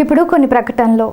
ఇప్పుడు కొన్ని ప్రకటనలు.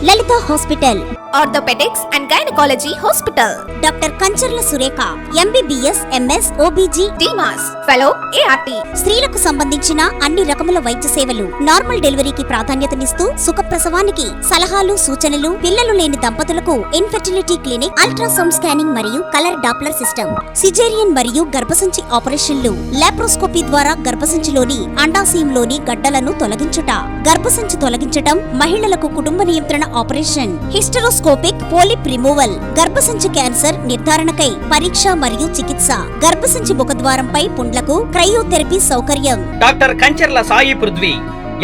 Lalitha hospital, orthopaedics and gynaecology hospital, doctor Kancharla Surekha, MBBS, MS, OBG, DMAS, fellow, ART. స్త్రీలకు సంబంధించిన అన్ని రకముల వైద్య సేవలు, నార్మల్ డెలివరీకి ప్రాధాన్యతనిస్తూ సుఖప్రసవానికి సలహాలు, సూచనలు, పిల్లలు లేని దంపతులకు ఇన్ఫెర్టిలిటీ క్లినిక్, అల్ట్రాసౌండ్ స్కానింగ్ మరియు కలర్ డాప్లర్ సిస్టమ్, సిజేరియన్ మరియు గర్భసంచి ఆపరేషన్లు, లాప్రోస్కోపీ ద్వారా గర్భసంచిలోని అండాశయంలోని గడ్డలను తొలగించుట, గర్భసంచి తొలగించటం, మహిళలకు కుటుంబ నియంత్రణ ఆపరేషన్, హిస్టరోస్కోపిక్ పోలిప్ రిమూవల్, గర్భసంచి క్యాన్సర్ నిర్ధారణకై పరీక్ష మరియు చికిత్స, గర్భసంచి ముఖద్వారంపై పుండ్లకు క్రయోథెరపీ సౌకర్యం. Doctor Kancharla Sai Prithvi,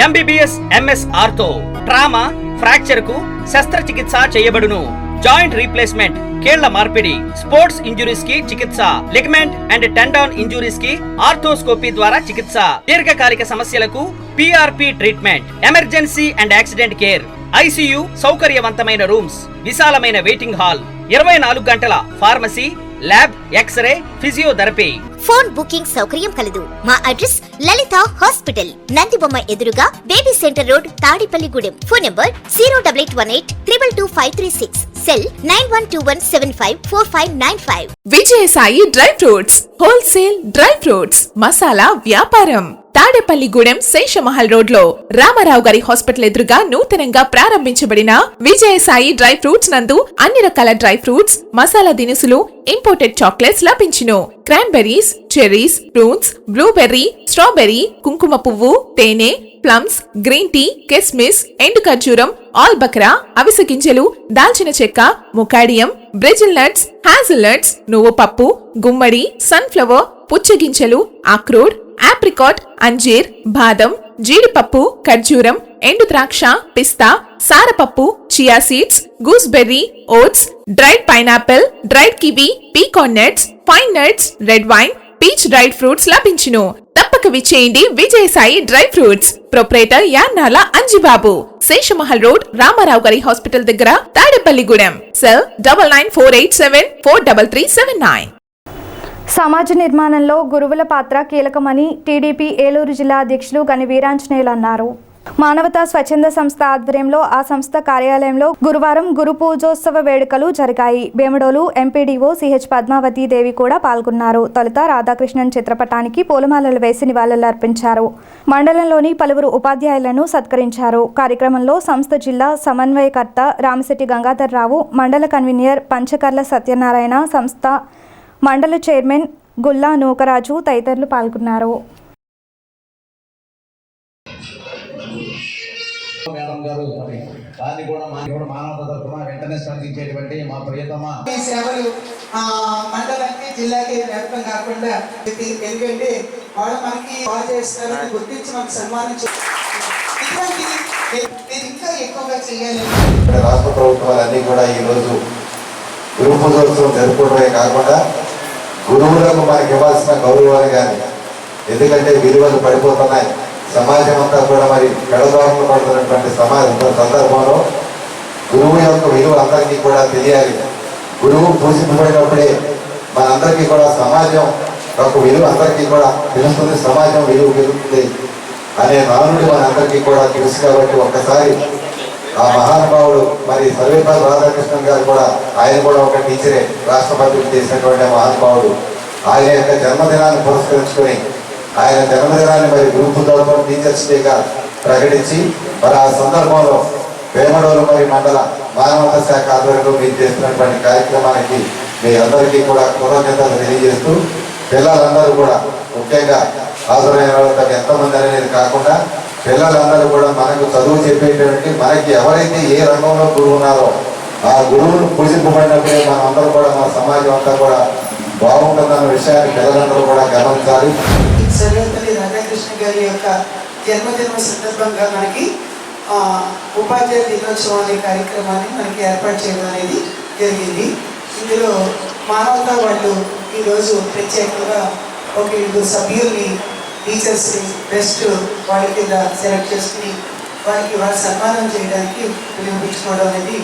MBBS, MS ortho, trauma, fracture కు శస్త్రచికిత్స చేయబడును. జాయింట్ రీప్లేస్మెంట్, కీళ్ల మార్పిడి, స్పోర్ట్స్ ఇంజురీస్ కి చికిత్స, లిగమెంట్ అండ్ టెండాన్ ఇంజురీస్ కి ఆర్థోస్కోపీ ద్వారా చికిత్స, దీర్ఘకాలిక సమస్యలకు PRP treatment, emergency and accident care, ICU సౌకర్యవంతమైన రూమ్స్, విశాలమైన వెయిటింగ్ హాల్, 24 గంటల pharmacy, lab, x ray, physiotherapy. Phone booking సౌకర్యం కలదు. మా అడ్రస్ లలిత హాస్పిటల్, నందిబొమ్మ ఎదురుగా, baby centre road, Tadepalligudem. Phone number 08818222536, cell 9121754595. Vijayasai dry fruits, wholesale dry fruits masala వ్యాపారం. తాడేపల్లిగూడెం శేషమహల్ రోడ్ లో రామారావు గారి హాస్పిటల్ ఎదురుగా నూతనంగా ప్రారంభించబడిన విజయసాయి డ్రై ఫ్రూట్స్ నందు అన్ని రకాల డ్రై ఫ్రూట్స్, మసాలా దినుసులు, ఇంపోర్టెడ్ చాక్లెట్స్ లభించును. Cranberries, cherries, fruits, blueberry, strawberry, కుంకుమ పువ్వు, తేనె, ప్లమ్స్, గ్రీన్ టీ, కిస్మిస్, ఎండు ఖర్జూరం, ఆల్ బక్రా, అవిసె గింజలు, దాల్చిన చెక్క, ముకాడియం, బ్రెజిల్ నట్స్, హ్యాజిల్ నట్స్, నువ్వు పప్పు, గుమ్మడి, సన్ఫ్లవర్, పుచ్చగింజలు, అక్రోడ్, ఆప్రికాట్, అంజీర్, బాదం, జీడిపప్పు, ఖర్జూరం, ఎండు ద్రాక్ష, పిస్తా, సారపప్పు, chia seeds, gooseberry, oats, dried pineapple, dried kiwi, pecan nuts, fine nuts, red wine, peach dried fruits లభించును. తప్పక విచ్చేయండి Vijayasai dry fruits. Proprietor Yannala Anjibabu, Seshamahal road, Ramarao గారి హాస్పిటల్ దగ్గర, తాడేపల్లిగూడెం. సెల్ 9948743379. సమాజ నిర్మాణంలో గురువుల పాత్ర కీలకమని టీడీపీ ఏలూరు జిల్లా అధ్యక్షులు గని వీరాంజనేయులు అన్నారు. మానవతా స్వచ్ఛంద సంస్థ ఆధ్వర్యంలో ఆ సంస్థ కార్యాలయంలో గురువారం గురు పూజోత్సవ వేడుకలు జరిగాయి. భీమడోలు ఎంపీడీఓ CH పద్మావతి దేవి కూడా పాల్గొన్నారు. తొలుత రాధాకృష్ణన్ చిత్రపటానికి పూలమాలలు వేసి నివాళులర్పించారు. మండలంలోని పలువురు ఉపాధ్యాయులను సత్కరించారు. కార్యక్రమంలో సంస్థ జిల్లా సమన్వయకర్త రామిశెట్టి గంగాధర్ రావు, మండల కన్వీనర్ పంచకర్ల సత్యనారాయణ, సంస్థ మండల చైర్మన్ గుల్లా నూకరాజు తదితరులు పాల్గొన్నారు. మేడం గారు దాన్ని కూడా మానవత తరఫున వెంటనే స్పందించేటువంటి మా ప్రియతమ ఈ సేవలు మండలానికి జిల్లాకి వ్యాప్తం కాకుండా, ఎందుకంటే వాళ్ళు మనకి బాగా చేస్తారని గుర్తించి మనకు సన్మానం ఇంకా ఎక్కువగా చేయాలి. రాష్ట్ర ప్రభుత్వాలన్నీ కూడా ఈరోజు గురు పూజోత్సవం జరుపుకోవడమే కాకుండా గురువులకు మనకి ఇవ్వాల్సిన గౌరవాలు కానీ, ఎందుకంటే విలువలు పడిపోతున్నాయి, సమాజం అంతా కూడా మరి పెడదారులు పడుతున్నటువంటి సందర్భంలో గురువు యొక్క విలువ అందరికీ కూడా తెలియాలి. గురువు పూజింపబడినప్పుడే మనందరికీ కూడా సమాజం ఒక విలువ అందరికీ కూడా తెలుస్తుంది, సమాజం విలువ పెరుగుతుంది అనే నానుడి మనందరికీ కూడా తెలుసు. కాబట్టి ఒక్కసారి ఆ మహానుభావుడు మరి సర్వేపల్లి రాధాకృష్ణన్ గారు కూడా, ఆయన కూడా ఒక టీచరే, రాష్ట్రపతికి చేసినటువంటి మహానుభావుడు. ఆయన యొక్క జన్మదినాన్ని పురస్కరించుకొని ఆయన జన్మదినాన్ని మరి గురు పూజోత్సవం టీచర్స్ డేగా ప్రకటించి మరి ఆ సందర్భంలో వేమడోలు మరి మండల మానవతా శాఖ ఆధ్వర్యంలో మీరు చేస్తున్నటువంటి కార్యక్రమానికి మీ అందరికీ కూడా కృతజ్ఞతలు తెలియజేస్తూ, పిల్లలందరూ కూడా ముఖ్యంగా హాజరైన వాళ్ళకి ఎంతమంది అనేది కాకుండా పిల్లలందరూ కూడా మనకు చదువు చెప్పేటువంటి, మనకి ఎవరైతే ఏ రంగంలో గురువు ఉన్నారో ఆ గురువును పూజింపబడినప్పుడే మనం అందరూ కూడా మన సమాజం అంతా కూడా బాగుంటుందన్న విషయాన్ని పిల్లలందరూ కూడా గమనించాలి. సర్వేపల్లి రాధాకృష్ణ గారి యొక్క జన్మదిన సందర్భంగా మనకి ఉపాధ్యాయ దినోత్సవం అనే కార్యక్రమాన్ని మనకి ఏర్పాటు చేయడం అనేది జరిగింది. ఇందులో మానవతా వాళ్ళు ఈరోజు ప్రత్యేకంగా ఒక 7 సభ్యుల్ని టీచర్స్ని బెస్ట్ వాళ్ళ కింద సెలెక్ట్ చేసుకుని వారికి వాళ్ళ సన్మానం చేయడానికి పిలుపుకోవడం అనేది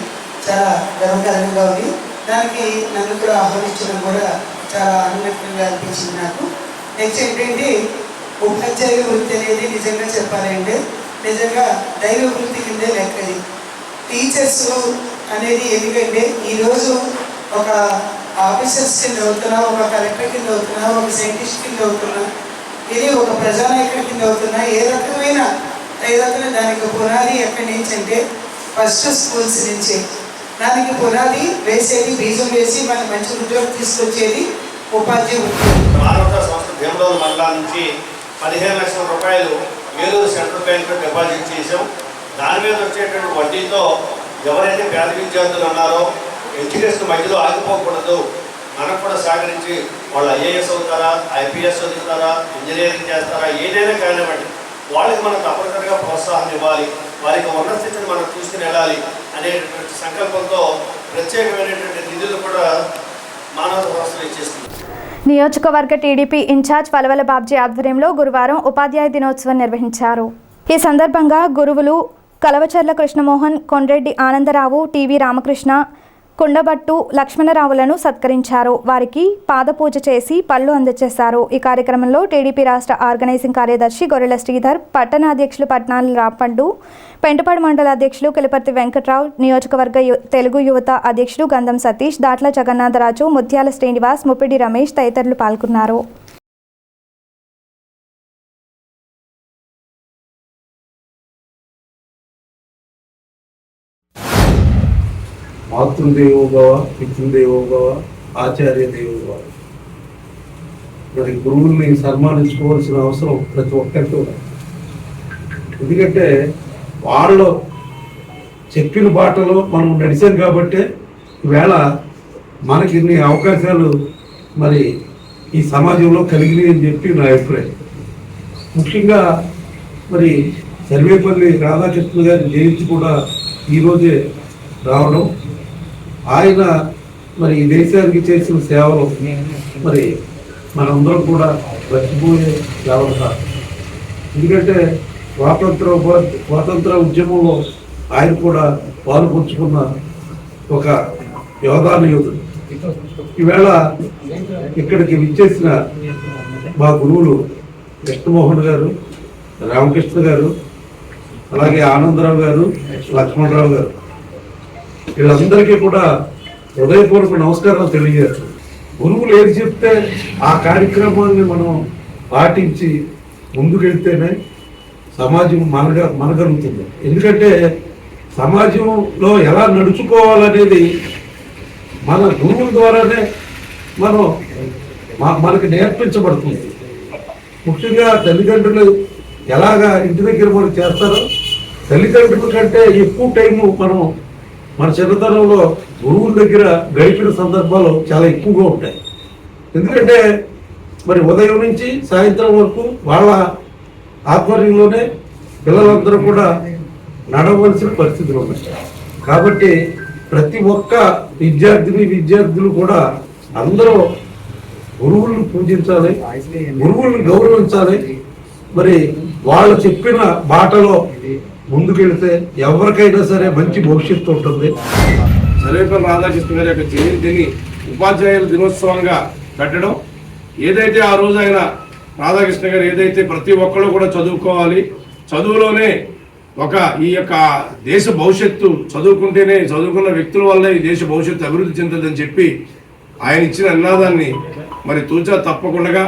చాలా గర్వకారణంగా ఉంది. దానికి నన్ను కూడా ఆహ్వానించడం కూడా చాలా ఆనందంగా అనిపించింది నాకు. నెక్స్ట్ ఏంటంటే ఉపాధ్యాయుల వృత్తి అనేది నిజంగా చెప్పాలంటే నిజంగా దైవ వృత్తి కిందే లెక్కది. టీచర్స్ అనేది ఎందుకంటే ఈరోజు ఒక ఆఫీసర్స్ కింద అవుతున్నా, ఒక కలెక్టర్ కింద అవుతున్నా, ఒక సైంటిస్ట్ కింద అవుతున్నా, ఇది ఒక ప్రజానాయకుడి కింద అవుతున్నా, ఏ రకమైన దానికి పునాది ఎక్కడి నుంచి అంటే ఫస్ట్ స్కూల్స్ నుంచే దానికి పునాది వేసేది, బీజం వేసి మన మంచి ఉద్యోగం తీసుకొచ్చేది ఉపాధ్యాయ ఉద్యోగం. మానవతా సంస్థ భీమడోలు మండలం నుంచి 15 లక్షల రూపాయలు ఏలూరు సెంట్రల్ బ్యాంక్లో డిపాజిట్ చేసాం. దాని మీద వచ్చేటువంటి వడ్డీతో ఎవరైతే పేద విద్యార్థులు ఉన్నారో ఎడ్యుకేషన్ మధ్యలో ఆగిపోకూడదు, మనకు కూడా సహకరించి వాళ్ళు ఐఏఎస్ అవుతారా, ఐపీఎస్ చదువుతారా, ఇంజనీరింగ్ చేస్తారా, ఏదైనా కానివ్వండి వాళ్ళకి మనం తప్పనిసరిగా ప్రోత్సాహం ఇవ్వాలి, వారికి ఉన్న స్థితిని మనం చూసుకుని వెళ్ళాలి అనేటువంటి సంకల్పంతో ప్రత్యేకమైనటువంటి నిధులు కూడా మానవ సంస్థలు ఇచ్చేస్తుంది. నియోజకవర్గ టీడీపీ ఇన్ఛార్జ్ వలవల బాబ్జీ ఆధ్వర్యంలో గురువారం ఉపాధ్యాయ దినోత్సవం నిర్వహించారు. ఈ సందర్భంగా గురువులు కలవచర్ల కృష్ణమోహన్, కొండ్రెడ్డి ఆనందరావు, టీవీ రామకృష్ణ, కుండబట్టు లక్ష్మణరావులను సత్కరించారు. వారికి పాదపూజ చేసి పళ్ళు అందజేశారు. ఈ కార్యక్రమంలో టీడీపీ రాష్ట్ర ఆర్గనైజింగ్ కార్యదర్శి గొర్రెల శ్రీధర్, పట్టణాధ్యక్షులు పట్నాల రాపండు, పెంటపాడు మండల అధ్యక్షులు కిలపర్తి వెంకట్రావు, నియోజకవర్గ తెలుగు యువత అధ్యక్షులు గంధం సతీష్, దాట్ల జగన్నాథరాజు, ముత్యాల శ్రీనివాస్, ముప్పిడి రమేష్ తదితరులు పాల్గొన్నారు. మాతృదేవోభవ, పితృదేవోభవ, ఆచార్య దేవోభవ. మరి గురువుల్ని సన్మానించుకోవాల్సిన అవసరం ప్రతి ఒక్కరికి ఉంది. ఎందుకంటే వాళ్ళు చెప్పిన బాటలో మనం నడిచాం కాబట్టి ఈవేళ మనకి ఇన్ని అవకాశాలు మరి ఈ సమాజంలో కలిగినాయి అని చెప్పి నా అభిప్రాయం. ముఖ్యంగా మరి సర్వేపల్లి రాధాకృష్ణ గారి జయంతి కూడా ఈరోజే రావడం, ఆయన మరి ఈ దేశానికి చేసిన సేవలు మరి మనందరం కూడా మర్చిపోయే సేవలు కాదు. ఎందుకంటే స్వాతంత్ర ఉద్యమంలో ఆయన కూడా పాల్పంచుకున్న ఒక యోధుడు. ఈవేళ ఇక్కడికి విచ్చేసిన మా గురువులు కృష్ణమోహన్ గారు, రామకృష్ణ గారు, అలాగే ఆనందరావు గారు, లక్ష్మణరావు గారు, వీళ్ళందరికీ కూడా హృదయపూర్వక నమస్కారాలు తెలియజేస్తారు. గురువులు ఏది చెప్తే ఆ కార్యక్రమాన్ని మనం పాటించి ముందుకెళ్తేనే సమాజం మనగలుగుతుంది. ఎందుకంటే సమాజంలో ఎలా నడుచుకోవాలనేది మన గురువుల ద్వారానే మనకి నేర్పించబడుతుంది. ముఖ్యంగా తల్లిదండ్రులు ఎలాగా ఇంటి దగ్గర మనం చేస్తారో తల్లిదండ్రుల కంటే ఎక్కువ టైము మనం మన చిన్నతనంలో గురువుల దగ్గర గడిపిన సందర్భాలు చాలా ఎక్కువగా ఉంటాయి. ఎందుకంటే మరి ఉదయం నుంచి సాయంత్రం వరకు వాళ్ళ ఆధ్వర్యంలోనే పిల్లలందరూ కూడా నడవలసిన పరిస్థితులు ఉన్నాయి. కాబట్టి ప్రతి ఒక్క విద్యార్థులు కూడా అందరూ గురువులను పూజించాలి, గురువులను గౌరవించాలి. మరి వాళ్ళు చెప్పిన బాటలో ముందుకెళ్తే ఎవరికైనా సరే మంచి భవిష్యత్తు ఉంటుంది. సర్వేపల్లి రాధాకృష్ణ గారి యొక్క జయంతిని ఉపాధ్యాయుల దినోత్సవంగా పెట్టడం, ఏదైతే ఆ రోజు ఆయన రాధాకృష్ణ గారు ఏదైతే ప్రతి ఒక్కరు కూడా చదువుకోవాలి, చదువులోనే ఈ యొక్క దేశ భవిష్యత్తు చదువుకుంటేనే, చదువుకున్న వ్యక్తుల వల్లే ఈ దేశ భవిష్యత్తు అభివృద్ధి చెందుతుందని చెప్పి ఆయన ఇచ్చిన నినాదాన్ని మరి తూచా తప్పకుండా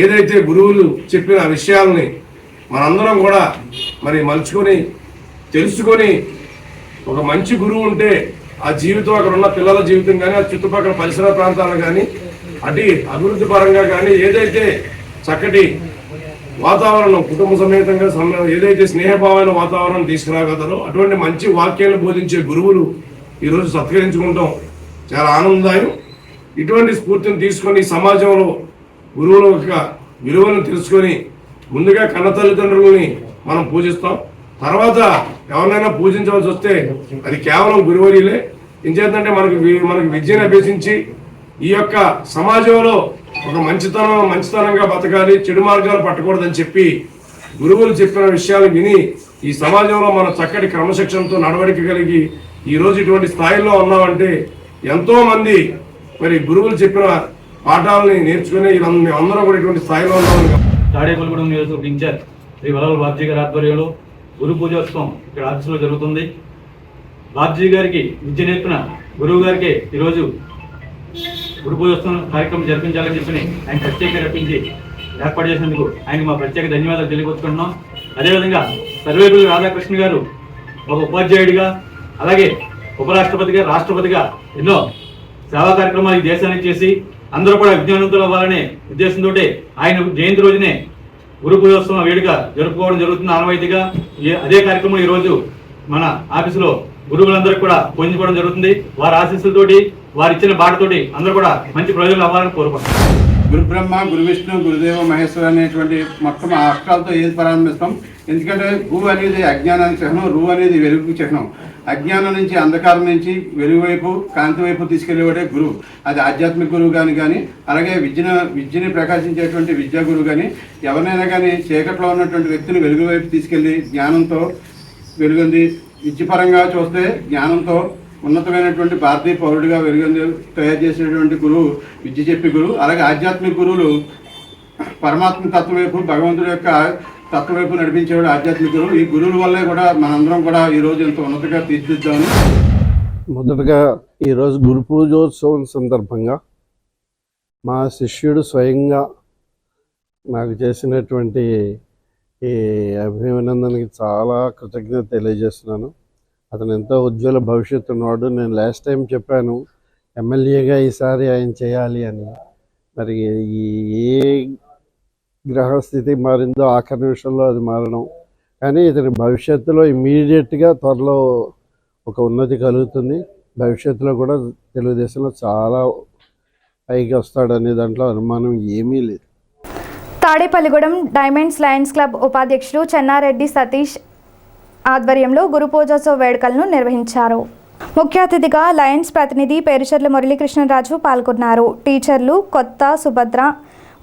ఏదైతే గురువులు చెప్పిన విషయాలని మనందరం కూడా మరి మలుచుకొని తెలుసుకొని ఒక మంచి గురువు ఉంటే ఆ జీవితం అక్కడ ఉన్న పిల్లల జీవితం కానీ, ఆ చుట్టుపక్కల పరిసర ప్రాంతాలు కానీ, అటు అభివృద్ధి పరంగా కానీ ఏదైతే చక్కటి వాతావరణం కుటుంబ సమేతంగా ఏదైతే స్నేహభావమైన వాతావరణం తీసుకురాగలరో అటువంటి మంచి వాక్యాలను బోధించే గురువులు ఈరోజు సత్కరించుకుంటాం చాలా ఆనందదాయం. ఇటువంటి స్ఫూర్తిని తీసుకొని సమాజంలో గురువుల యొక్క విలువలను తెలుసుకొని ముందుగా కన్న తల్లిదండ్రులని మనం పూజిస్తాం. తర్వాత ఎవరినైనా పూజించవలసి వస్తే అది కేవలం గురువర్యులే. ఇంచేతంటే మనకి విద్యను అభ్యసించి ఈ యొక్క సమాజంలో ఒక మంచితనంగా బతకాలి, చెడు మార్గాలు పట్టకూడదని చెప్పి గురువులు చెప్పిన విషయాలు విని ఈ సమాజంలో మనం చక్కటి క్రమశిక్షణతో నడవడిక కలిగి ఈరోజు ఇటువంటి స్థాయిలో ఉన్నామంటే ఎంతో మంది మరి గురువులు చెప్పిన పాఠాలని నేర్చుకుని అందరూ కూడా ఇటువంటి స్థాయిలో ఉన్నామని. తాడేపల్లిగూడెం నియోజకవర్గ ఇన్ఛార్జ్ శ్రీ వలవల బాబ్జీ గారి ఆధ్వర్యంలో గురు పూజోత్సవం ఇక్కడ ఆఫీసులో జరుగుతుంది. బాబ్జీ గారికి విద్య నేర్పిన గురువు గారికి ఈరోజు గురు పూజోత్సవం కార్యక్రమం జరిపించాలని చెప్పి ఆయన ప్రత్యేకంగా రప్పించి ఏర్పాటు చేసినందుకు ఆయనకు మా ప్రత్యేక ధన్యవాదాలు తెలియపరుచుకుంటున్నాం. అదేవిధంగా సర్వేపల్లి రాధాకృష్ణ గారు ఒక ఉపాధ్యాయుడిగా, అలాగే ఉపరాష్ట్రపతిగా, రాష్ట్రపతిగా ఎన్నో సేవా కార్యక్రమాలు ఈ దేశానికి చేసి అందరూ కూడా విజ్ఞానవంతులు అవ్వాలనే ఉద్దేశంతో ఆయన జయంతి రోజునే గురు పూజోత్సవం వేడుక జరుపుకోవడం జరుగుతుంది ఆనవాయితీగా. అదే కార్యక్రమం ఈరోజు మన ఆఫీసులో గురువులందరికీ కూడా పొందుకోవడం జరుగుతుంది. వారి ఆశీస్సులతోటి, వారు ఇచ్చిన బాటతోటి అందరూ కూడా మంచి ప్రయోజనం అవ్వాలని కోరుకుంటున్నాం. గురు బ్రహ్మ, గురు విష్ణు, గురుదేవ మహేశ్వర అనేటువంటి మొత్తం ఆ అక్షరాలతో ఏది ప్రారంభిస్తాం. ఎందుకంటే గు అనేది అజ్ఞానానికి చిహ్నం, రు అనేది వెలుగుకి చిహ్నం. అజ్ఞానం నుంచి, అంధకారం నుంచి వెలుగు వైపు, కాంతి వైపు తీసుకెళ్లేవాడే గురువు. అది ఆధ్యాత్మిక గురువు కానీ అలాగే విద్యని ప్రకాశించేటువంటి విద్యా గురువు కానీ ఎవరినైనా కానీ చీకట్లో ఉన్నటువంటి వ్యక్తిని వెలుగు వైపు తీసుకెళ్లి జ్ఞానంతో వెలుగుంది. విద్యపరంగా చూస్తే జ్ఞానంతో ఉన్నతమైనటువంటి భారతీయ పౌరుడిగా వెలుగొంది తయారు చేసేటువంటి గురువు విద్య చెప్పే గురువు. అలాగే ఆధ్యాత్మిక గురువులు పరమాత్మ తత్వం వైపు, భగవంతుడి యొక్క తత్వం వైపు నడిపించేవాడు ఆధ్యాత్మిక గురువు. ఈ గురువుల వల్లే కూడా మనందరం కూడా ఈరోజు ఎంతో ఉన్నతంగా తీర్చిదిద్దామని. మొదటగా ఈరోజు గురు పూజోత్సవం సందర్భంగా మా శిష్యుడు స్వయంగా నాకు చేసినటువంటి ఈ అభినందనకి చాలా కృతజ్ఞత తెలియజేస్తున్నాను. అతను ఎంతో ఉజ్వల భవిష్యత్తు ఉన్నాడు. నేను లాస్ట్ టైం చెప్పాను ఎమ్మెల్యేగా ఈసారి ఆయన చేయాలి అని. మరి ఏ గ్రహస్థితి మారిందో ఆఖరి నిమిషంలో అది మారడం, కానీ ఇతని భవిష్యత్తులో ఇమీడియట్గా త్వరలో ఒక ఉన్నతి కలుగుతుంది. భవిష్యత్తులో కూడా తెలుగుదేశంలో చాలా పైకి వస్తాడనే దాంట్లో అనుమానం ఏమీ లేదు. తాడేపల్లిగూడెం డైమండ్స్ లయన్స్ క్లబ్ ఉపాధ్యక్షులు చెన్నారెడ్డి సతీష్ ఆధ్వర్యంలో గురు పూజోత్సవ వేడుకలను నిర్వహించారు. ముఖ్య అతిథిగా లయన్స్ ప్రతినిధి పేరుచెర్ల మురళీకృష్ణరాజు పాల్గొన్నారు. టీచర్లు కొత్త సుభద్ర,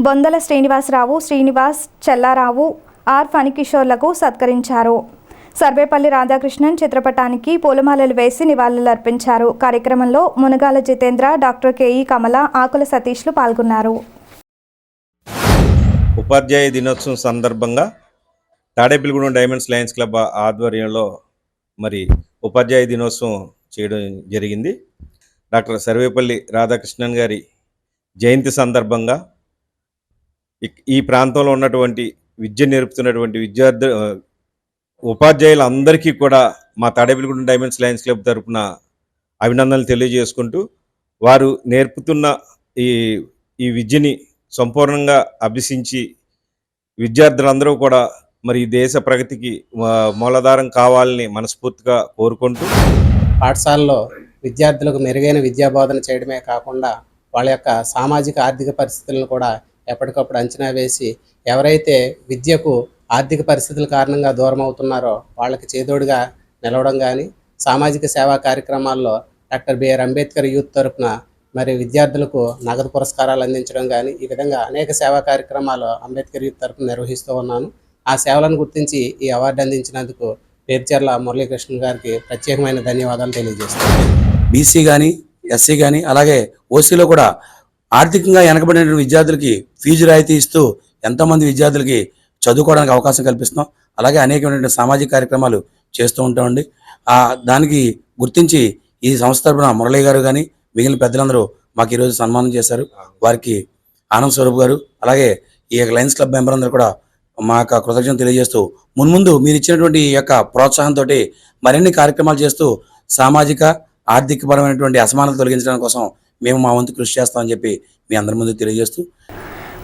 బొందల శ్రీనివాసరావు, శ్రీనివాస్, చెల్లారావు, ఆర్ ఫణికిషోర్లకు సత్కరించారు. సర్వేపల్లి రాధాకృష్ణన్ చిత్రపటానికి పూలమాలలు వేసి నివాళులర్పించారు. కార్యక్రమంలో మునగాల జితేంద్ర, డాక్టర్ కేఈ కమల, ఆకుల సతీష్లు పాల్గొన్నారు. ఉపాధ్యాయ దినోత్సవం సందర్భంగా తాడేపల్లిగూడెం డైమండ్స్ లయన్స్ క్లబ్ ఆధ్వర్యంలో మరి ఉపాధ్యాయ దినోత్సవం చేయడం జరిగింది. డాక్టర్ సర్వేపల్లి రాధాకృష్ణన్ గారి జయంతి సందర్భంగా ఈ ప్రాంతంలో ఉన్నటువంటి విద్య నేర్పుతున్నటువంటి ఉపాధ్యాయులందరికీ కూడా మా తాడేపల్లిగూడెం డైమండ్స్ లయన్స్ క్లబ్ తరఫున అభినందనలు తెలియజేసుకుంటూ, వారు నేర్పుతున్న ఈ విద్యని సంపూర్ణంగా అభ్యసించి విద్యార్థులందరూ కూడా మరి దేశ ప్రగతికి మూలాధారం కావాలని మనస్ఫూర్తిగా కోరుకుంటూ, పాఠశాలలో విద్యార్థులకు మెరుగైన విద్యాబోధన చేయడమే కాకుండా వాళ్ళ యొక్క సామాజిక ఆర్థిక పరిస్థితులను కూడా ఎప్పటికప్పుడు అంచనా వేసి ఎవరైతే విద్యకు ఆర్థిక పరిస్థితుల కారణంగా దూరం అవుతున్నారో వాళ్ళకి చేదోడుగా నిలవడం కానీ, సామాజిక సేవా కార్యక్రమాల్లో డాక్టర్ బిఆర్ అంబేద్కర్ యూత్ తరఫున మరి విద్యార్థులకు నగదు పురస్కారాలు అందించడం కానీ, ఈ విధంగా అనేక సేవా కార్యక్రమాలు అంబేద్కర్ యూత్ తరఫున నిర్వహిస్తూ ఉన్నాను. ఆ సేవలను గుర్తించి ఈ అవార్డు అందించినందుకు పేర్చెర్ల మురళీకృష్ణ గారికి ప్రత్యేకమైన ధన్యవాదాలు తెలియజేస్తున్నాను. బీసీ కానీ, ఎస్సీ కానీ, అలాగే ఓసీలో కూడా ఆర్థికంగా వెనకబడిన విద్యార్థులకి ఫీజు రాయితీ ఇస్తూ ఎంతోమంది విద్యార్థులకి చదువుకోవడానికి అవకాశం కల్పిస్తున్నాం. అలాగే అనేకమైన సామాజిక కార్యక్రమాలు చేస్తూ ఉంటామండి. దానికి గుర్తించి ఈ సంస్థ తరపున మురళీ గారు కానీ మిగిలిన పెద్దలందరూ మాకు ఈరోజు సన్మానం చేశారు. వారికి ఆనంద్ స్వరూప్ గారు, అలాగే ఈ యొక్క లయన్స్ క్లబ్ మెంబర్ అందరూ కూడా మా యొక్క కృతజ్ఞతలు తెలియజేస్తూ, మున్ముందు మీరు ఇచ్చినటువంటి ఈ యొక్క ప్రోత్సాహంతో మరిన్ని కార్యక్రమాలు చేస్తూ సామాజిక ఆర్థికపరమైనటువంటి అసమానతలు తొలగించడం కోసం మేము మా వంతు కృషి చేస్తామని చెప్పి మీ అందరి ముందు తెలియజేస్తూ,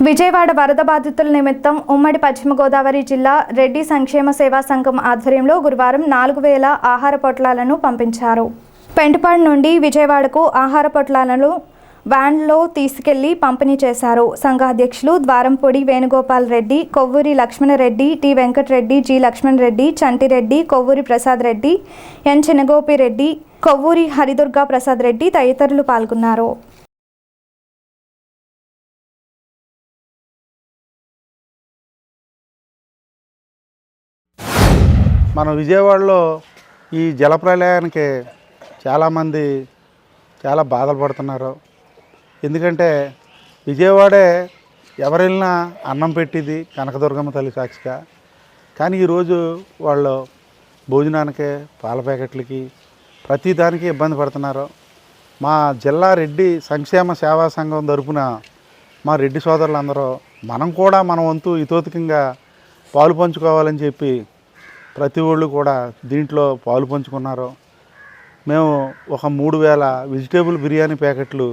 విజయవాడ వరద బాధితుల నిమిత్తం ఉమ్మడి పశ్చిమ గోదావరి జిల్లా రెడ్డి సంక్షేమ సేవా సంఘం ఆధ్వర్యంలో గురువారం 4000 ఆహార పొట్లాలను పంపించారు. పెంటపాడు నుండి విజయవాడకు ఆహార పొట్లాలను వ్యాన్లో తీసుకెళ్లి పంపిణీ చేశారు. సంఘ అధ్యక్షులు ద్వారంపొడి వేణుగోపాల్ రెడ్డి, కొవ్వూరి లక్ష్మణరెడ్డి, టి వెంకటరెడ్డి, జి లక్ష్మణ్ రెడ్డి, చంటిరెడ్డి, కొవ్వూరి ప్రసాద్ రెడ్డి, ఎన్ చిన్నగోపిరెడ్డి, కొవ్వూరి హరిదుర్గా ప్రసాద్ రెడ్డి తదితరులు పాల్గొన్నారు. మన విజయవాడలో ఈ జలప్రలయానికి చాలామంది చాలా బాధలు పడుతున్నారు. ఎందుకంటే విజయవాడే ఎవరెళ్ళినా అన్నం పెట్టింది కనకదుర్గమ్మ తల్లి సాక్షిగా. కానీ ఈరోజు వాళ్ళు భోజనానికే పాల ప్యాకెట్లకి ప్రతి దానికి ఇబ్బంది పడుతున్నారు. మా జిల్లా రెడ్డి సంక్షేమ సేవా సంఘం తరపున మా రెడ్డి సోదరులందరూ మనం కూడా మన వంతు ఇతోతికంగా పాలు పంచుకోవాలని చెప్పి ప్రతి ఒళ్ళు కూడా దీంట్లో పాలు పంచుకున్నారు. మేము ఒక 3000 వెజిటేబుల్ బిర్యానీ ప్యాకెట్లు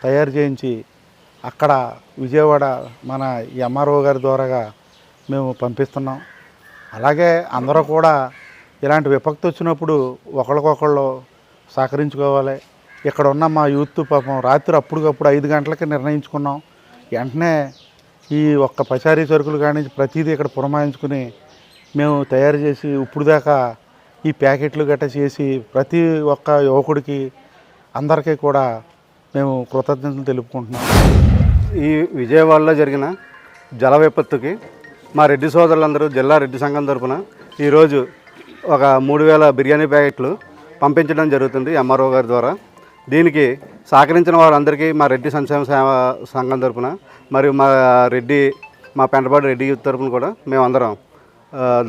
తయారు చేయించి అక్కడ విజయవాడ మన ఎంఆర్ఓ గారి ద్వారాగా మేము పంపిస్తున్నాం. అలాగే అందరూ కూడా ఇలాంటి విపత్తు వచ్చినప్పుడు ఒకరికొకళ్ళు సహకరించుకోవాలి. ఇక్కడ ఉన్న మా యూత్ పాపం రాత్రి అప్పటికప్పుడు 5 గంటలకి నిర్ణయించుకున్నాం. వెంటనే ఈ ఒక్క పచారీ సరుకులు కానీ ప్రతిదీ ఇక్కడ పురమాయించుకుని మేము తయారు చేసి ఇప్పుడు దాకా ఈ ప్యాకెట్లు గట్ట చేసి ప్రతి ఒక్క యువకుడికి అందరికీ కూడా మేము కృతజ్ఞతలు తెలుపుకుంటున్నాం. ఈ విజయవాడలో జరిగిన జల విపత్తుకి మా రెడ్డి సోదరులందరూ జిల్లా రెడ్డి సంఘం తరఫున ఈరోజు ఒక 3000 బిర్యానీ ప్యాకెట్లు పంపించడం జరుగుతుంది ఎంఆర్ఓ గారి ద్వారా. దీనికి సహకరించిన వారందరికీ మా రెడ్డి సంక్షేమ సేవా సంఘం తరఫున మరియు మా పెంటపాడు రెడ్డి యూత్ తరఫున కూడా మేమందరం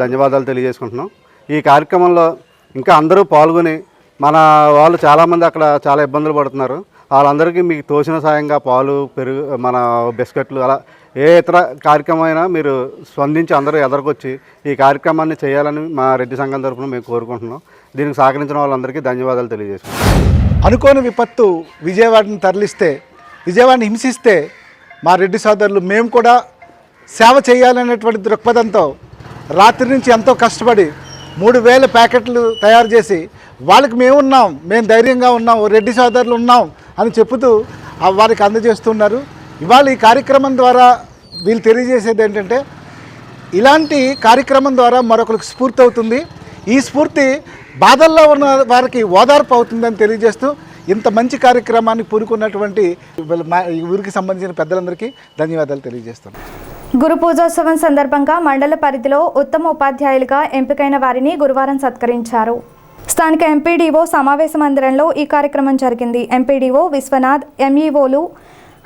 ధన్యవాదాలు తెలియజేసుకుంటున్నాం. ఈ కార్యక్రమంలో ఇంకా అందరూ పాల్గొని మన వాళ్ళు చాలామంది అక్కడ చాలా ఇబ్బందులు పడుతున్నారు. వాళ్ళందరికీ మీకు తోచిన సాయంగా పాలు, పెరుగు, మన బిస్కెట్లు అలా ఏ ఇతర కార్యక్రమం అయినా మీరు స్పందించి అందరూ ఎదురుకొచ్చి ఈ కార్యక్రమాన్ని చేయాలని మా రెడ్డి సంఘం తరఫున మేము కోరుకుంటున్నాం. దీనికి సహకరించిన వాళ్ళందరికీ ధన్యవాదాలు తెలియజేసుకుంటున్నాం. అనుకోని విపత్తు విజయవాడని తరలిస్తే, విజయవాడని హింసిస్తే మా రెడ్డి సోదరులు మేము కూడా సేవ చేయాలనేటువంటి దృక్పథంతో రాత్రి నుంచి ఎంతో కష్టపడి 3000 ప్యాకెట్లు తయారు చేసి వాళ్ళకి మేము ధైర్యంగా ఉన్నాం, రెడ్డి సోదరులు ఉన్నాం అని చెబుతూ వారికి అందజేస్తున్నారు. ఇవాళ ఈ కార్యక్రమం ద్వారా వీళ్ళు తెలియజేసేది ఏంటంటే ఇలాంటి కార్యక్రమం ద్వారా మరొకరికి స్ఫూర్తి అవుతుంది. ఈ స్ఫూర్తి బాధల్లో ఉన్న వారికి ఓదార్పు అవుతుందని తెలియజేస్తూ ఇంత మంచి కార్యక్రమాన్ని పూనుకున్నటువంటి ఊరికి సంబంధించిన పెద్దలందరికీ ధన్యవాదాలు తెలియజేస్తున్నాను. గురు పూజోత్సవం సందర్భంగా మండల పరిధిలో ఉత్తమ ఉపాధ్యాయులుగా ఎంపికైన వారిని గురువారం సత్కరించారు. స్థానిక ఎంపీడీఓ సమావేశ మందిరంలో ఈ కార్యక్రమం జరిగింది. ఎంపీడీఓ విశ్వనాథ్, ఎంఈఓలు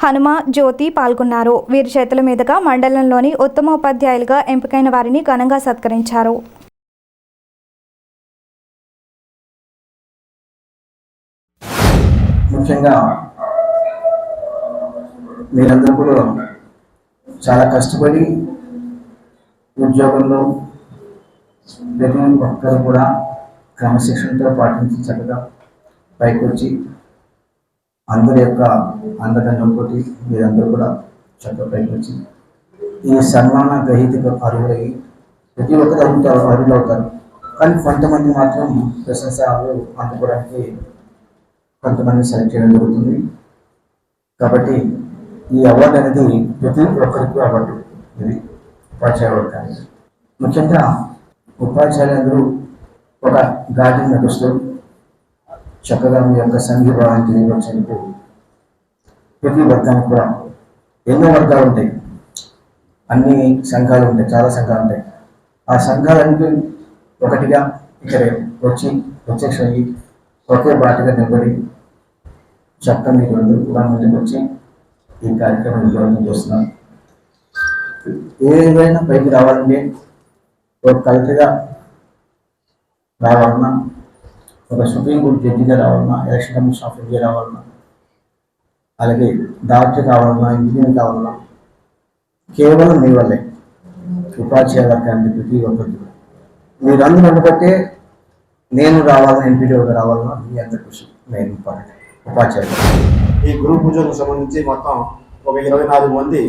హనుమ, జ్యోతి పాల్గొన్నారు. వీరి చేతుల మీదుగా మండలంలోని ఉత్తమ ఉపాధ్యాయులుగా ఎంపికైన వారిని ఘనంగా సత్కరించారు. ముఖ్యంగా మీరందరూ కూడా చాలా కష్టపడి ఉద్యోగంలో ప్రతి ఒక్కరు కూడా క్రమశిక్షణతో పాటించి చక్కగా పైకి వచ్చి అందరి యొక్క అండదండంతో మీరందరూ కూడా చక్కగా పైకి వచ్చి ఈ సన్మాన గ్రహీతకు అర్హులయ్యి ప్రతి ఒక్కరు అర్హులు అవుతారు. కానీ కొంతమంది మాత్రం ప్రశంసలు అందుకోవడానికి కొంతమంది సెలెక్ట్ చేయడం జరుగుతుంది. కాబట్టి ఈ అవార్డు అనేది ప్రతి ఒక్కరికి అవార్డు. ఇది ఉపాధ్యాయ అవార్డు కానీ ముఖ్యంగా ఉపాధ్యాయులందరూ ఒక గార్డెన్ నడుస్తూ చక్కగా మీ యొక్క సంఘీభావాన్ని తెలియపరిచేందుకు ప్రతి వర్గానికి కూడా ఎన్నో వర్గాలు ఉంటాయి, అన్ని సంఘాలు ఉంటాయి, చాలా సంఘాలు ఉంటాయి. ఆ సంఘాలన్నీ ఒకటిగా ఇక్కడ ప్రత్యక్షమయ్యి ఒకే బాటగా నిలబడి చక్కగా మీకు అందరూ కూడా ముందుకు వచ్చి ఈ కార్యక్రమం నిర్వహణ చేస్తున్నాం. ఏదైనా పైకి రావాలంటే ఒక కలెక్టర్గా రావాలన్నా, ఒక సుప్రీంకోర్టు జడ్జిగా రావాలన్నా, ఎలక్షన్ కమిషన్ ఆఫ్ ఇండియా రావాలన్నా, అలాగే డాక్టర్ కావాలన్నా, ఇంజనీర్ కావాలన్నా కేవలం మీ వల్లే. ఉపాధ్యాయ వర్గానికి ప్రతి ఒక్కరికి మీరందరూ ఉండబట్టే నేను రావాలని, ఎంపీడీఓగా రావాలన్నా మీ అందరి కృషి మెయిన్ ఇంపార్టెంట్. ఉపాధ్యాయులు ఈ గురు పూజకు సంబంధించి మొత్తం ఒక 24 మంది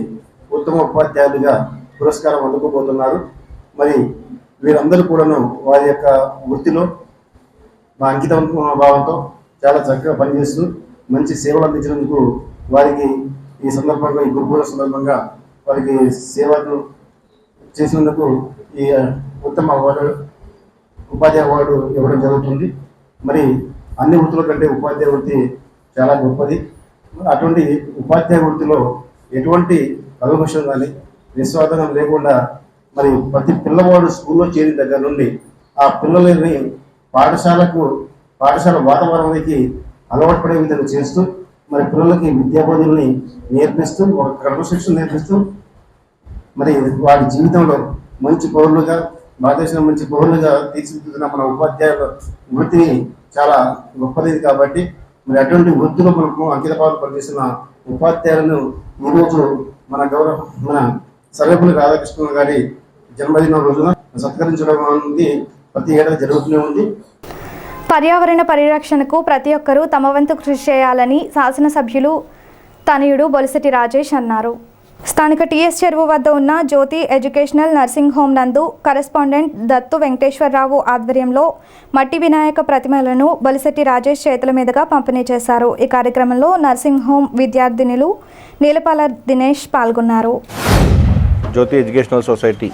ఉత్తమ ఉపాధ్యాయులుగా పురస్కారం అందుకోబోతున్నారు. మరి వీరందరూ కూడాను వారి యొక్క వృత్తిలో మా అంకిత భావంతో చాలా చక్కగా పనిచేస్తూ మంచి సేవలు అందించినందుకు వారికి ఈ సందర్భంగా, ఈ గురు పూజ సందర్భంగా వారికి సేవలు చేసినందుకు ఈ ఉత్తమ అవార్డు, ఉపాధ్యాయ అవార్డు ఇవ్వడం జరుగుతుంది. మరి అన్ని వృత్తుల కంటే ఉపాధ్యాయ వృత్తి చాలా గొప్పది. అటువంటి ఉపాధ్యాయ వృత్తిలో ఎటువంటి కల్మషం కానీ నిస్వార్థం లేకుండా మరి ప్రతి పిల్లవాడు స్కూల్లో చేరిన దగ్గర నుండి ఆ పిల్లలని పాఠశాల వాతావరణానికి అలవాటు పడే విధంగా చేస్తూ మరి పిల్లలకి విద్యాబోధనని నేర్పిస్తూ, ఒక క్రమశిక్షణ నేర్పిస్తూ మరి వారి జీవితంలో మంచి పౌరులుగా, భారతదేశం మంచి పౌరులుగా తీర్చిదిద్దుతున్న మన ఉపాధ్యాయుల వృత్తిని చాలా గొప్పది కాబట్టి మరి అటువంటి వృత్తులు మనకు అంకితభావం పనిచేస్తున్న ఉపాధ్యాయులను ఈరోజు మన సర్వేపల్లి రాధాకృష్ణ గారి జన్మదినం రోజున సత్కరించడం అనేది ప్రతి ఏడాది జరుగుతూనే ఉంది. పర్యావరణ పరిరక్షణకు ప్రతి ఒక్కరూ తమ వంతు కృషి చేయాలని శాసనసభ్యులు తనయుడు బొలిశెట్టి రాజేష్ అన్నారు. స్థానిక టీఎస్ చెరువు వద్ద ఉన్న జ్యోతి ఎడ్యుకేషనల్ నర్సింగ్ హోమ్ నందు కరెస్పాండెంట్ దత్తు వెంకటేశ్వరరావు ఆధ్వర్యంలో మట్టి వినాయక ప్రతిమలను బొలిశెట్టి రాజేష్ చేతుల మీదుగా పంపిణీ చేశారు. ఈ కార్యక్రమంలో నర్సింగ్ హోమ్ విద్యార్థినులు నీలపాల దినేష్ పాల్గొన్నారు. జ్యోతి ఎడ్యుకేషనల్ సొసైటీ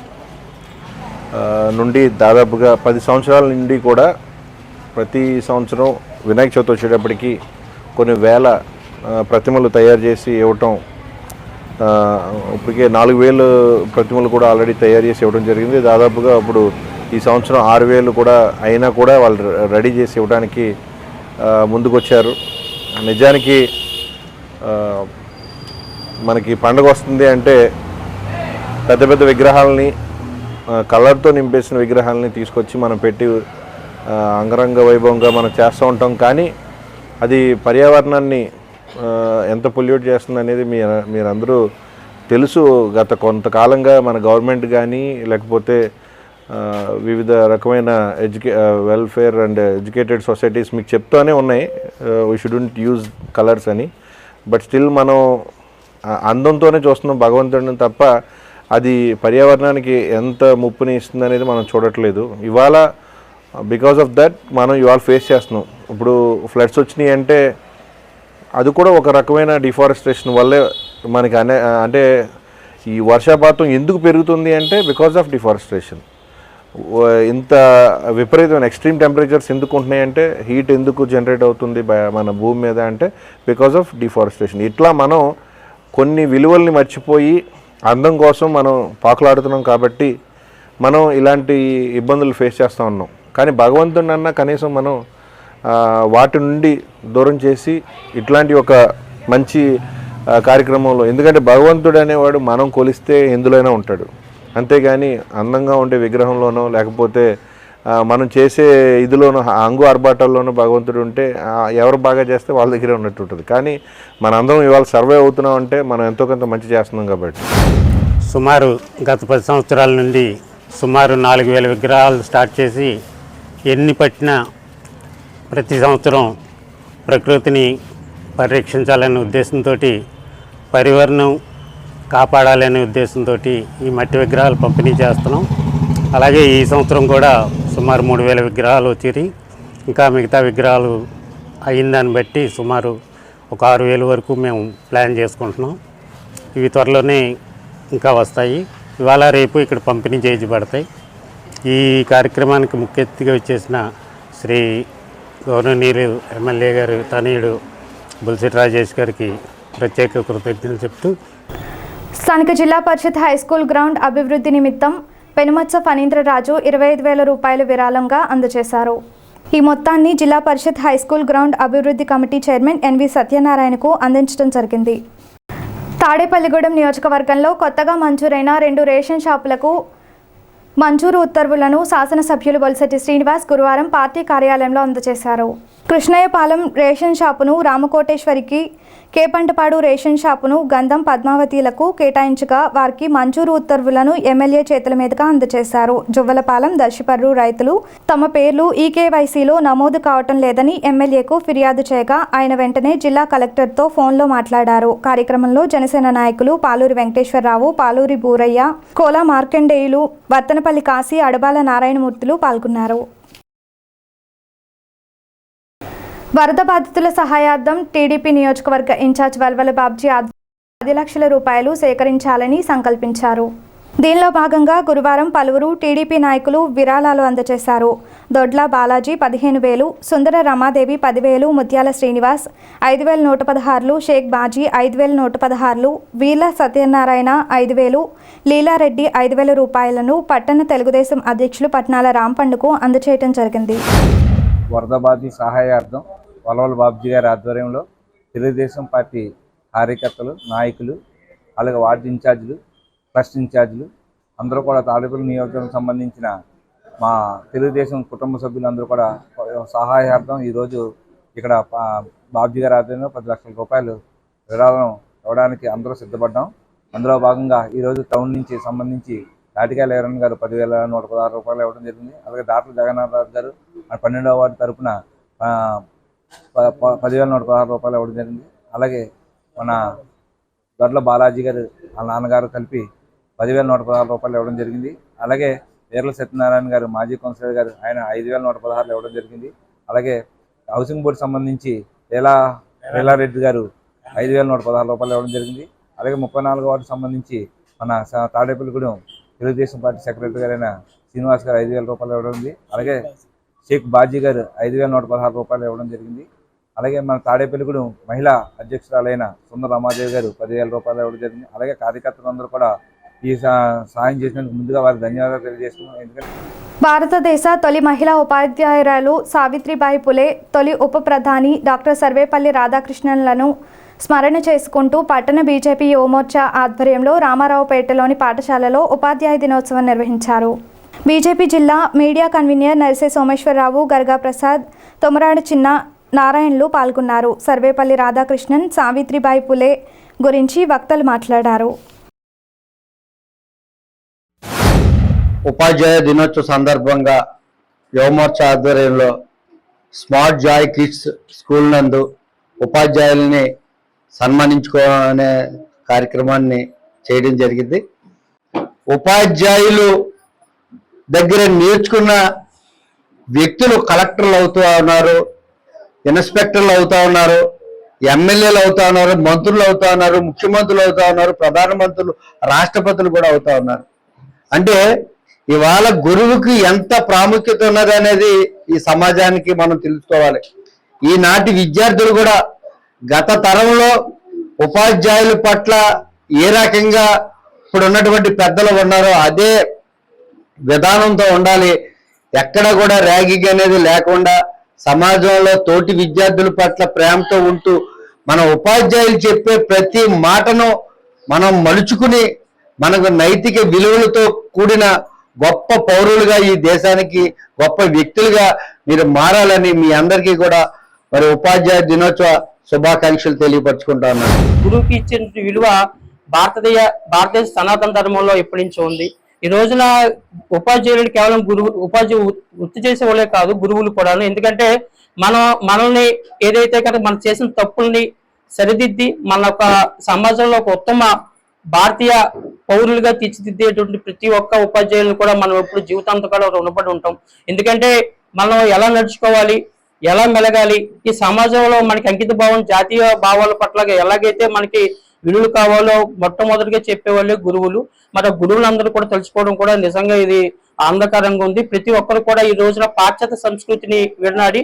నుండి దాదాపుగా 10 సంవత్సరాల నుండి కూడా ప్రతి సంవత్సరం వినాయక చవితి వచ్చేటప్పటికి కొన్ని వేల ప్రతిమలు తయారు చేసి ఇవ్వటం, ఇప్పటికే 4000 ప్రతిమలు కూడా ఆల్రెడీ తయారు చేసి ఇవ్వడం జరిగింది. దాదాపుగా ఇప్పుడు ఈ సంవత్సరం 6000 కూడా అయినా కూడా వాళ్ళు రెడీ చేసి ఇవ్వడానికి ముందుకొచ్చారు. నిజానికి మనకి పండుగ వస్తుంది అంటే పెద్ద పెద్ద విగ్రహాలని కలర్తో నింపేసిన విగ్రహాలని తీసుకొచ్చి మనం పెట్టి అంగరంగ వైభవంగా మనం చేస్తూ ఉంటాం. కానీ అది పర్యావరణాన్ని ఎంత పొల్యూట్ చేస్తుంది అనేది మీరందరూ తెలుసు. గత కొంతకాలంగా మన గవర్నమెంట్ కానీ లేకపోతే వివిధ రకమైన వెల్ఫేర్ అండ్ ఎడ్యుకేటెడ్ సొసైటీస్ మీకు చెప్తూనే ఉన్నాయి వీ షుడెంట్ యూజ్ కలర్స్ అని. బట్ స్టిల్ మనం అందంతోనే చూస్తున్నాం భగవంతుడిని తప్ప అది పర్యావరణానికి ఎంత ముప్పుని ఇస్తుంది అనేది మనం చూడట్లేదు. ఇవాళ బికాస్ ఆఫ్ దట్ మనం ఇవాళ ఫేస్ చేస్తున్నాం. ఇప్పుడు ఫ్లడ్స్ వచ్చినాయి అంటే అది కూడా ఒక రకమైన డిఫారెస్టేషన్ వల్లే మనకి అంటే ఈ వర్షపాతం ఎందుకు పెరుగుతుంది అంటే బికాస్ ఆఫ్ డిఫారెస్టేషన్. ఇంత విపరీతమైన ఎక్స్ట్రీమ్ టెంపరేచర్స్ ఎందుకు ఉంటున్నాయంటే హీట్ ఎందుకు జనరేట్ అవుతుంది మన భూమి మీద అంటే బికాస్ ఆఫ్ డిఫారెస్టేషన్. ఇట్లా మనం కొన్ని విలువల్ని మర్చిపోయి అందం కోసం మనం పాకులాడుతున్నాం కాబట్టి మనం ఇలాంటి ఇబ్బందులు ఫేస్ చేస్తూ ఉన్నాం. కానీ భగవంతుడినన్నా కనీసం మనం వాటి నుండి దూరం చేసి ఇట్లాంటి ఒక మంచి కార్యక్రమంలో, ఎందుకంటే భగవంతుడు అనేవాడు మనం కొలిస్తే ఎందులోనైనా ఉంటాడు, అంతేగాని అందంగా ఉండే విగ్రహంలోనో లేకపోతే మనం చేసే ఇదిలోనో అంగు ఆర్భాటాల్లోనూ భగవంతుడు ఉంటే ఎవరు బాగా చేస్తే వాళ్ళ దగ్గరే ఉన్నట్టు ఉంటుంది. కానీ మనందరం ఇవాళ సర్వే అవుతున్నాం అంటే మనం ఎంతో కొంత మంచి చేస్తున్నాం కాబట్టి. సుమారు గత 10 సంవత్సరాల నుండి సుమారు 4000 విగ్రహాలు స్టార్ట్ చేసి ఎన్ని పట్టినా ప్రతి సంవత్సరం ప్రకృతిని పరిరక్షించాలనే ఉద్దేశంతో, పర్యావరణం కాపాడాలనే ఉద్దేశంతో ఈ మట్టి విగ్రహాలు పంపిణీ చేస్తున్నాం. అలాగే ఈ సంవత్సరం కూడా సుమారు 3000 విగ్రహాలు వచ్చి ఇంకా మిగతా విగ్రహాలు అయిన దాన్ని బట్టి సుమారు ఒక 6000 వరకు మేము ప్లాన్ చేసుకుంటున్నాం. ఇవి త్వరలోనే ఇంకా వస్తాయి. ఇవాళ రేపు ఇక్కడ పంపిణీ చేయబడతాయి. ఈ కార్యక్రమానికి ముఖ్య అతిథిగా వచ్చేసిన శ్రీ గౌరవనీయులు ఎమ్మెల్యే గారు తనయుడు బొలిశెట్టి రాజేష్ గారికి ప్రత్యేక కృతజ్ఞతలు చెప్తూ, స్థానిక జిల్లా పరిషత్ హై స్కూల్ గ్రౌండ్ అభివృద్ధి నిమిత్తం పెనుమత్స ఫణీంద్రరాజు 25,000 రూపాయలు విరాళంగా అందజేశారు. ఈ మొత్తాన్ని జిల్లా పరిషత్ హై స్కూల్ గ్రౌండ్ అభివృద్ధి కమిటీ చైర్మన్ ఎన్వి సత్యనారాయణకు అందించడం జరిగింది. తాడేపల్లిగూడెం నియోజకవర్గంలో కొత్తగా మంజూరైన 2 రేషన్ షాపులకు మంజూరు ఉత్తర్వులను శాసనసభ్యులు బొలిశెట్టి శ్రీనివాస్ గురువారం పార్టీ కార్యాలయంలో అందజేశారు. కృష్ణయ్యపాలెం రేషన్ షాపును రామకోటేశ్వరికి, కేపంటపాడు రేషన్ షాపును గంధం పద్మావతిలకు కేటాయించగా వారికి మంజూరు ఉత్తర్వులను ఎమ్మెల్యే చేతుల మీదుగా అందజేశారు. జువ్వలపాలెం, దర్శిపర్రు రైతులు తమ పేర్లు ఈకేవైసీలో నమోదు కావటం లేదని ఎమ్మెల్యేకు ఫిర్యాదు చేయగా ఆయన వెంటనే జిల్లా కలెక్టర్తో ఫోన్లో మాట్లాడారు. కార్యక్రమంలో జనసేన నాయకులు పాలూరి వెంకటేశ్వరరావు, పాలూరి బూరయ్య, కోలా మార్కండేయులు, వర్తనపల్లి కాశీ, అడబాల నారాయణమూర్తులు పాల్గొన్నారు. వరద బాధితుల సహాయార్థం టీడీపీ నియోజకవర్గ ఇన్ఛార్జ్ వల్వల బాబ్జీ 10 లక్షల రూపాయలు సేకరించాలని సంకల్పించారు. దీనిలో భాగంగా గురువారం పలువురు టీడీపీ నాయకులు విరాళాలు అందజేశారు. దొడ్ల బాలాజీ 15,000, సుందర రమాదేవి 10,000, ముత్యాల శ్రీనివాస్ 5,116, షేక్ బాజీ 5,116, వీర్ల సత్యనారాయణ 5,000, లీలారెడ్డి 5,000 రూపాయలను పట్టణ తెలుగుదేశం అధ్యక్షులు పట్నాల రాంపండుకు అందజేయడం జరిగింది. వరద బాధిత సహాయార్థం వల్వల బాబ్జీ గారి ఆధ్వర్యంలో తెలుగుదేశం పార్టీ కార్యకర్తలు, నాయకులు, అలాగే వార్డు ఇన్ఛార్జీలు, ట్రస్ట్ ఇన్ఛార్జీలు అందరూ కూడా తాడేపల్లి నియోజకవర్గం సంబంధించిన మా తెలుగుదేశం కుటుంబ సభ్యులందరూ కూడా సహాయార్థం ఈరోజు ఇక్కడ బాబ్జీ గారి ఆధ్వర్యంలో 10 లక్షల రూపాయలు విరాళం ఇవ్వడానికి అందరూ సిద్ధపడ్డాం. అందులో భాగంగా ఈరోజు టౌన్ నుంచి సంబంధించి తాటికాయల వీరన్న గారు 10,116 రూపాయలు ఇవ్వడం జరిగింది. అలాగే దాట్ల జగన్నాథరాజు గారు 12వ వార్డు తరఫున 10,116 రూపాయలు ఇవ్వడం జరిగింది. అలాగే మన దొడ్ల బాలాజీ గారు వాళ్ళ నాన్నగారు కలిపి 10,116 రూపాయలు ఇవ్వడం జరిగింది. అలాగే వీర్ల సత్యనారాయణ గారు మాజీ కౌన్సిలర్ గారు ఆయన 5,116 ఇవ్వడం జరిగింది. అలాగే హౌసింగ్ బోర్డు సంబంధించి లీలారెడ్డి గారు 5,116 రూపాయలు ఇవ్వడం జరిగింది. అలాగే 34వ వార్డు సంబంధించి మన తాడేపల్లిగూడెం తెలుగుదేశం పార్టీ సెక్రటరీ గారైన శ్రీనివాస్ గారు 5,000 రూపాయలు ఇవ్వడం ఉంది. అలాగే షేక్ బాజీ గారు 5,116 రూపాయలు ఇవ్వడం జరిగింది. అలాగే మన తాడేపల్లిగూడెం మహిళా అధ్యక్షురాలైన సుందర రమాదేవి గారు 10,000 రూపాయలు ఇవ్వడం జరిగింది. అలాగే కార్యకర్తలందరూ కూడా ఈ సాయం చేసినందుకు ముందుగా వారికి ధన్యవాదాలు తెలియజేస్తున్నాం. ఎందుకంటే భారతదేశ తొలి మహిళా ఉపాధ్యాయురాలు సావిత్రిబాయి పులే, తొలి ఉప ప్రధాని డాక్టర్ సర్వేపల్లి రాధాకృష్ణన్లను స్మరణ చేసుకుంటూ పట్టణ బీజేపీ యువమోర్చా ఆధ్వర్యంలో రామారావుపేటలోని పాఠశాలలో ఉపాధ్యాయ దినోత్సవం నిర్వహించారు. బీజేపీ జిల్లా మీడియా కన్వీనర్ నర్సే సోమేశ్వరరావు, గర్గా ప్రసాద్, తొమరాడు చిన్న నారాయణలు పాల్గొన్నారు. సర్వేపల్లి రాధాకృష్ణన్, సావిత్రిబాయి పులే గురించి వక్తలు మాట్లాడారు. ఉపాధ్యాయ దినోత్సవ సందర్భంగా యువమోర్చా ఆధ్వర్యంలో స్మార్ట్ జాయ్ కిడ్స్ స్కూల్ నందు ఉపాధ్యాయుల్ని సన్మానించుకునే కార్యక్రమాన్ని చేయడం జరిగింది. ఉపాధ్యాయులు దగ్గర నేర్చుకున్న వ్యక్తులు కలెక్టర్లు అవుతూ ఉన్నారు, ఇన్స్పెక్టర్లు అవుతా ఉన్నారు, ఎమ్మెల్యేలు అవుతా ఉన్నారు, మంత్రులు అవుతా ఉన్నారు, ముఖ్యమంత్రులు అవుతా ఉన్నారు, ప్రధానమంత్రులు, రాష్ట్రపతులు కూడా అవుతా ఉన్నారు. అంటే ఇవాళ గురువుకి ఎంత ప్రాముఖ్యత ఉన్నది అనేది ఈ సమాజానికి మనం తెలుసుకోవాలి. ఈనాటి విద్యార్థులు కూడా గత తరంలో ఉపాధ్యాయుల పట్ల ఏ రకంగా ఇప్పుడు ఉన్నటువంటి పెద్దలు ఉన్నారో అదే విధానంతో ఉండాలి. ఎక్కడ కూడా ర్యాగింగ్ అనేది లేకుండా సమాజంలో తోటి విద్యార్థుల పట్ల ప్రేమతో ఉంటూ మన ఉపాధ్యాయులు చెప్పే ప్రతి మాటను మనం మలుచుకుని మనకు నైతిక విలువలతో కూడిన గొప్ప పౌరులుగా ఈ దేశానికి గొప్ప వ్యక్తులుగా మీరు మారాలని మీ అందరికీ కూడా మరి ఉపాధ్యాయ దినోత్సవ శుభాకాంక్షలు తెలియపరచుకుంటా ఉన్నాను. గురువుకి ఇచ్చిన విలువ భారతదేశ సనాతన ధర్మంలో ఎప్పటి నుంచో ఉంది. ఈ రోజున ఉపాధ్యాయులు కేవలం ఉపాధ్యాయ వృత్తి చేసే వాళ్ళే కాదు, గురువులు కూడా. ఎందుకంటే మనల్ని ఏదైతే కనుక మనం చేసిన తప్పుల్ని సరిదిద్ది మన ఒక సమాజంలో ఒక ఉత్తమ భారతీయ పౌరులుగా తీర్చిదిద్దేటువంటి ప్రతి ఒక్క ఉపాధ్యాయులను కూడా మనం ఎప్పుడు జీవితాంతం కూడా రుణపడి ఉంటాం. ఎందుకంటే మనం ఎలా నడుచుకోవాలి, ఎలా మెలగాలి, ఈ సమాజంలో మనకి అంకిత భావం, జాతీయ భావాల పట్ల ఎలాగైతే మనకి విలువలు కావాలో మొట్టమొదటిగా చెప్పేవాళ్ళే గురువులు. మరి గురువులందరూ కూడా తెలుసుకోవడం కూడా నిజంగా ఇది ఆనందకరంగా ఉంది. ప్రతి ఒక్కరు కూడా ఈ రోజున పాశ్చాత్య సంస్కృతిని విడనాడి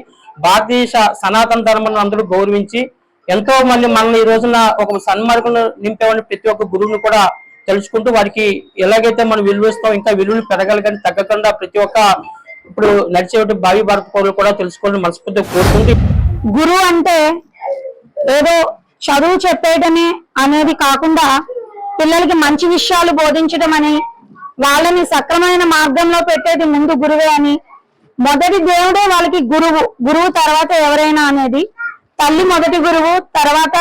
భారతదేశ సనాతన ధర్మాన్ని అందరూ గౌరవించి ఎంతో మంది మనల్ని ఈ రోజున ఒక సన్మార్గంలో నింపేవాడిని ప్రతి ఒక్క గురువుని కూడా తెలుసుకుంటూ వారికి ఎలాగైతే మనం విలువిస్తాం ఇంకా విలువలు పెరగాలి కానీ తగ్గకుండా ప్రతి ఒక్క ఇప్పుడు నడిచేటువంటి భావి భారత పౌరులు కూడా తెలుసుకోవాలని మనస్ఫూర్తిగా కోరుకుంటూ, గురువు అంటే ఏదో చదువు చెప్పేయడమే అనేది కాకుండా పిల్లలకి మంచి విషయాలు బోధించడం అని, వాళ్ళని సక్రమైన మార్గంలో పెట్టేది ముందు గురువే అని, మొదటి దేవుడే వాళ్ళకి గురువు తర్వాత ఎవరైనా అనేది, తల్లి మొదటి గురువు, తర్వాత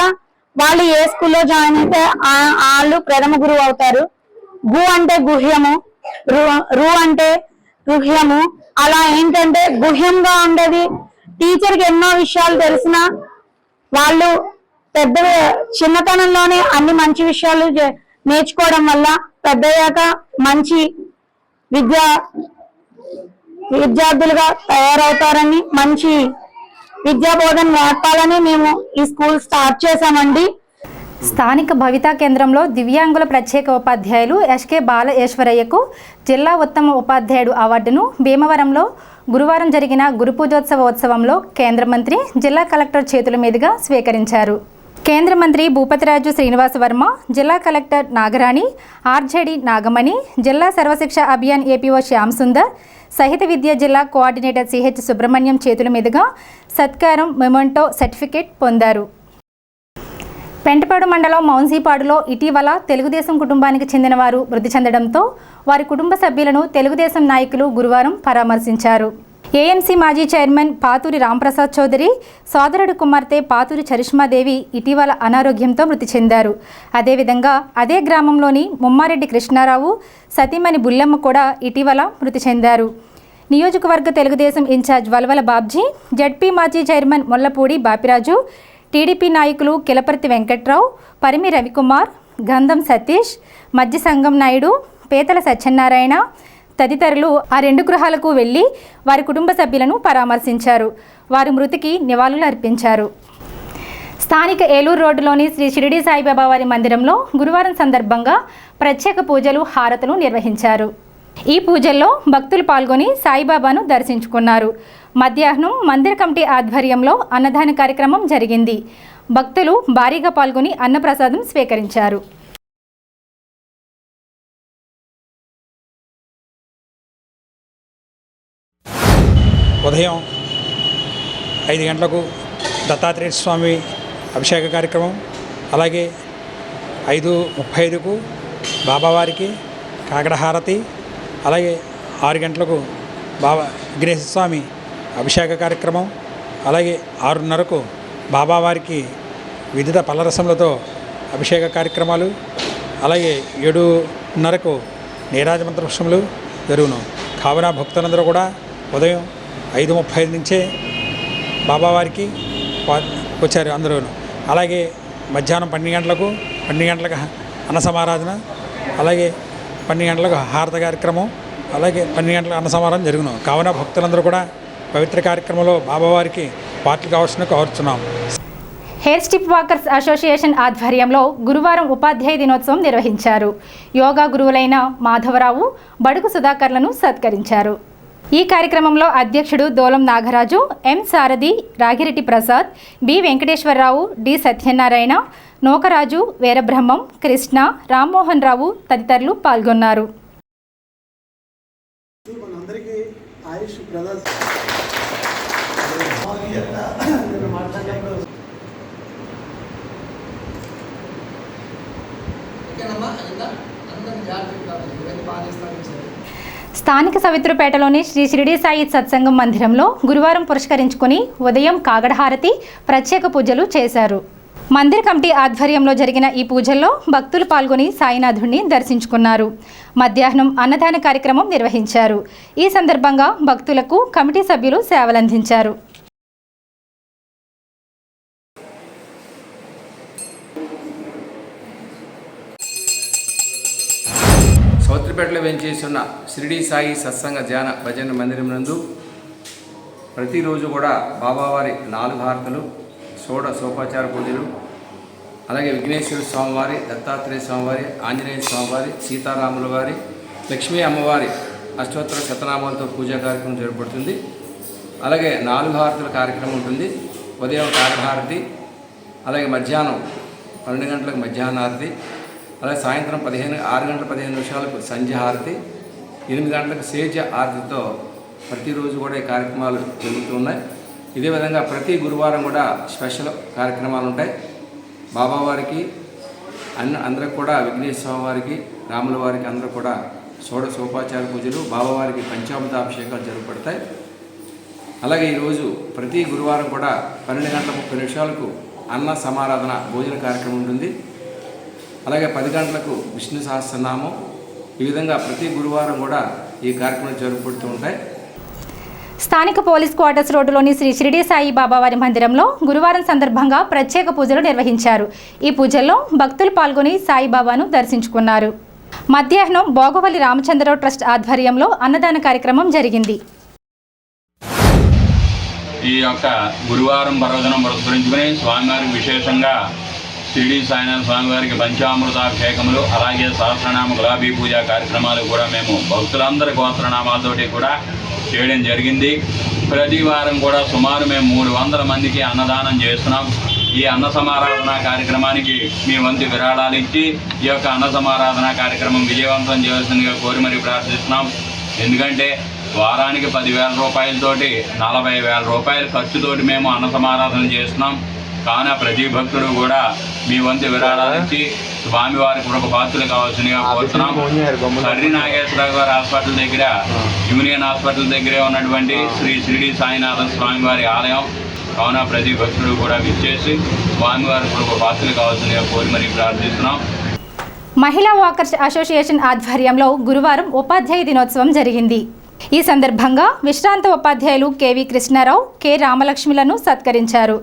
వాళ్ళు ఏ స్కూల్లో జాయిన్ అయితే వాళ్ళు ప్రథమ గురువు అవుతారు. గు అంటే గుహ్యము, రు అంటే గుహ్యము. అలా ఏంటంటే గుహ్యంగా ఉండేది టీచర్కి ఎన్నో విషయాలు తెలిసిన వాళ్ళు పెద్ద చిన్నతనంలోనే అన్ని మంచి విషయాలు నేర్చుకోవడం వల్ల పెద్దయ్యాక మంచి విద్యార్థులుగా తయారవుతారని, మంచి విద్యా బోధన నేర్పాలని మేము ఈ స్కూల్ స్టార్ట్ చేశామండి. స్థానిక భవితా కేంద్రంలో దివ్యాంగుల ప్రత్యేక ఉపాధ్యాయులు ఎస్కే బాలయేశ్వరయ్యకు జిల్లా ఉత్తమ ఉపాధ్యాయుడు అవార్డును భీమవరంలో గురువారం జరిగిన గురు పూజోత్సవంలో కేంద్ర మంత్రి జిల్లా కలెక్టర్ చేతుల మీదుగా స్వీకరించారు. కేంద్ర మంత్రి భూపతిరాజు శ్రీనివాస వర్మ, జిల్లా కలెక్టర్ నాగరాణి, ఆర్జేడి నాగమణి, జిల్లా సర్వశిక్ష అభియాన్ ఏపీఓ శ్యామ్ సుందర్, సహిత విద్య జిల్లా కోఆర్డినేటర్ సిహెచ్ సుబ్రహ్మణ్యం చేతుల మీదుగా సత్కారం, మెమోంటో, సర్టిఫికేట్ పొందారు. పెంటపాడు మండలం మౌన్సీపాడులో ఇటీవల తెలుగుదేశం కుటుంబానికి చెందిన వారు మృతి చెందడంతో వారి కుటుంబ సభ్యులను తెలుగుదేశం నాయకులు గురువారం పరామర్శించారు. ఏఎంసీ మాజీ చైర్మన్ పాతూరి రాంప్రసాద్ చౌదరి సోదరుడి కుమార్తె పాతూరి చరిష్మాదేవి ఇటీవల అనారోగ్యంతో మృతి చెందారు. అదేవిధంగా అదే గ్రామంలోని ముమ్మారెడ్డి కృష్ణారావు సతీమణి బుల్లమ్మ కూడా ఇటీవల మృతి చెందారు. నియోజకవర్గ తెలుగుదేశం ఇన్ఛార్జ్ వలవల బాబ్జీ, జడ్పీ మాజీ చైర్మన్ మొల్లపూడి బాపిరాజు, టీడీపీ నాయకులు కిలపర్తి వెంకట్రావు, పరిమి రవికుమార్, గంధం సతీష్, మధ్య సంగం నాయుడు, పేతల సత్యనారాయణ తదితరులు ఆ 2 గృహాలకు వెళ్లి వారి కుటుంబ సభ్యులను పరామర్శించారు. వారి మృతికి నివాళులు అర్పించారు. స్థానిక ఏలూరు రోడ్డులోని శ్రీ షిరిడి సాయిబాబా వారి మందిరంలో గురువారం సందర్భంగా ప్రత్యేక పూజలు, హారతులు నిర్వహించారు. ఈ పూజల్లో భక్తులు పాల్గొని సాయిబాబాను దర్శించుకున్నారు. మధ్యాహ్నం మందిర కమిటీ ఆధ్వర్యంలో అన్నదాన కార్యక్రమం జరిగింది. భక్తులు భారీగా పాల్గొని అన్నప్రసాదం స్వీకరించారు. ఉదయం 5 గంటలకు దత్తాత్రేయ స్వామి అభిషేక కార్యక్రమం, అలాగే 5:35కు బాబావారికి కాకడహారతి, అలాగే 6 గంటలకు బాబా విఘ్నేశ్వర స్వామి అభిషేక కార్యక్రమం, అలాగే 6:30కు బాబావారికి వివిధ పళ్ళరసములతో అభిషేక కార్యక్రమాలు, అలాగే 7:30కు నీరాజమంత్రపుష్పములు జరుగును. కావున భక్తులందరూ కూడా ఉదయం 5:35 నుంచే బాబావారికి వచ్చారు అందరూ. అలాగే మధ్యాహ్నం 12 గంటలకు అన్న సమారాధన, అలాగే 12 గంటలకు హారత కార్యక్రమం, అలాగే 12 గంటలకు అన్న సమారాధన జరుగును. కావున భక్తులందరూ కూడా పవిత్ర కార్యక్రమంలో బాబావారికి పాటలు కావాల్సిన కోరుతున్నాం. హెయిర్ స్టిప్ వాకర్స్ అసోసియేషన్ ఆధ్వర్యంలో గురువారం ఉపాధ్యాయ దినోత్సవం నిర్వహించారు. యోగా గురువులైన మాధవరావు, బడుగు సుధాకర్లను సత్కరించారు. ఈ కార్యక్రమంలో అధ్యక్షుడు దోలం నాగరాజు, ఎం సారథి, రాగిరెడ్డి ప్రసాద్, బి వెంకటేశ్వరరావు, డి సత్యనారాయణ, నోకరాజు, వీరబ్రహ్మం, కృష్ణ, రామ్మోహన్ రావు తదితరులు పాల్గొన్నారు. స్థానిక సవిత్రుపేటలోని శ్రీ షిరిడి సాయి సత్సంగం మందిరంలో గురువారం పురస్కరించుకుని ఉదయం కాగడహారతి, ప్రత్యేక పూజలు చేశారు. మందిర కమిటీ ఆధ్వర్యంలో జరిగిన ఈ పూజల్లో భక్తులు పాల్గొని సాయినాథుడిని దర్శించుకున్నారు. మధ్యాహ్నం అన్నదాన కార్యక్రమం నిర్వహించారు. ఈ సందర్భంగా భక్తులకు కమిటీ సభ్యులు సేవలందించారు. సౌత్రిపేటలో వెంచేసి ఉన్న షిరిడి సాయి సత్సంగ ధ్యాన భజన మందిరం నందు ప్రతిరోజు కూడా బాబావారి 4 హారతులు, సోపాచార పూజలు, అలాగే విఘ్నేశ్వర స్వామివారి, దత్తాత్రేయ స్వామివారి, ఆంజనేయ స్వామివారి, సీతారాముల వారి, లక్ష్మీ అమ్మవారి అష్టోత్తర శతనామాలతో పూజా కార్యక్రమం జరపబడుతుంది. అలాగే 4 హారతుల కార్యక్రమం ఉంటుంది. ఉదయం కాకడహారతి, అలాగే మధ్యాహ్నం 12 గంటలకు మధ్యాహ్న హారతి, అలాగే సాయంత్రం 6 గంటల 15 నిమిషాలకు సంధ్య హారతి, 8 గంటలకు సేజ హారతితో ప్రతిరోజు కూడా ఈ కార్యక్రమాలు జరుగుతూ ఉన్నాయి. ఇదే విధంగా ప్రతి గురువారం కూడా స్పెషల్ కార్యక్రమాలు ఉంటాయి. బాబావారికి అందరికి కూడా, విఘ్నేశ్వర స్వామి వారికి, రాముల వారికి అందరూ కూడా షోడశోపాచార పూజలు, బాబావారికి పంచామృతాభిషేకాలు జరపబడతాయి. అలాగే ఈరోజు ప్రతి గురువారం కూడా 12 గంటల 30 నిమిషాలకు అన్న సమారాధన భోజన కార్యక్రమం ఉంటుంది. అలాగే 10 గంటలకు విష్ణు సహస్రనామం. ఈ విధంగా ప్రతి గురువారం కూడా ఈ కార్యక్రమాలు జరుపుకుంటూ ఉంటాయి. స్థానిక పోలీస్ క్వార్టర్స్ రోడ్డులోని శ్రీ షిరిడి సాయి బాబావారి మందిరంలో గురువారం సందర్భంగా ప్రత్యేక పూజలు నిర్వహించారు. ఈ పూజల్లో భక్తులు పాల్గొని సాయిబాబాను దర్శించుకున్నారు. మధ్యాహ్నం భోగవల్లి రామచంద్రరావు ట్రస్ట్ ఆధ్వర్యంలో అన్నదాన కార్యక్రమం జరిగింది. ఈ యొక్క గురువారం పర్వదినం పురస్కరించుకుని స్వామివారికి విశేషంగా షిరిడి సాయినాథ స్వామివారికి పంచామృతాభిషేకములు, అలాగే సహస్రనామ గులాబీ పూజా కార్యక్రమాలు కూడా మేము భక్తులందరి గోత్రనామాలతోటి కూడా చేయడం జరిగింది. ప్రతి వారం కూడా సుమారు మేము 300 మందికి అన్నదానం చేస్తున్నాం. ఈ అన్న సమారాధన కార్యక్రమానికి మీ వంతు విరాళాలు ఇచ్చి ఈ యొక్క అన్న సమారాధన కార్యక్రమం విజయవంతం చేయాల్సిందిగా కోరి మరీ ప్రార్థిస్తున్నాం. ఎందుకంటే వారానికి 10,000 రూపాయలతోటి 40,000 రూపాయల ఖర్చుతోటి మేము అన్న సమారాధన చేస్తున్నాం. కావున ప్రతి భక్తుడు కూడా మీ వంతు విరాళాలించి స్వామివారికి ఒక పాత్రలు కావాల్సిందిగా కోరుతున్నాం. కర్రి నాగేశ్వరరావు గారి హాస్పిటల్ దగ్గర, యూనియన్ హాస్పిటల్ దగ్గరే ఉన్నటువంటి శ్రీ షిరిడి సాయినాథ స్వామివారి ఆలయం కావున ప్రతి భక్తుడు కూడా విచ్చేసి స్వామివారికి ఒక పాత్రలు కావాల్సిందిగా కోరి మరీ ప్రార్థిస్తున్నాం. మహిళా వాకర్స్ అసోసియేషన్ ఆధ్వర్యంలో గురువారం ఉపాధ్యాయ దినోత్సవం జరిగింది. ఈ సందర్భంగా విశ్రాంత ఉపాధ్యాయులు కెవి కృష్ణారావు, కె రామలక్ష్మిలను సత్కరించారు.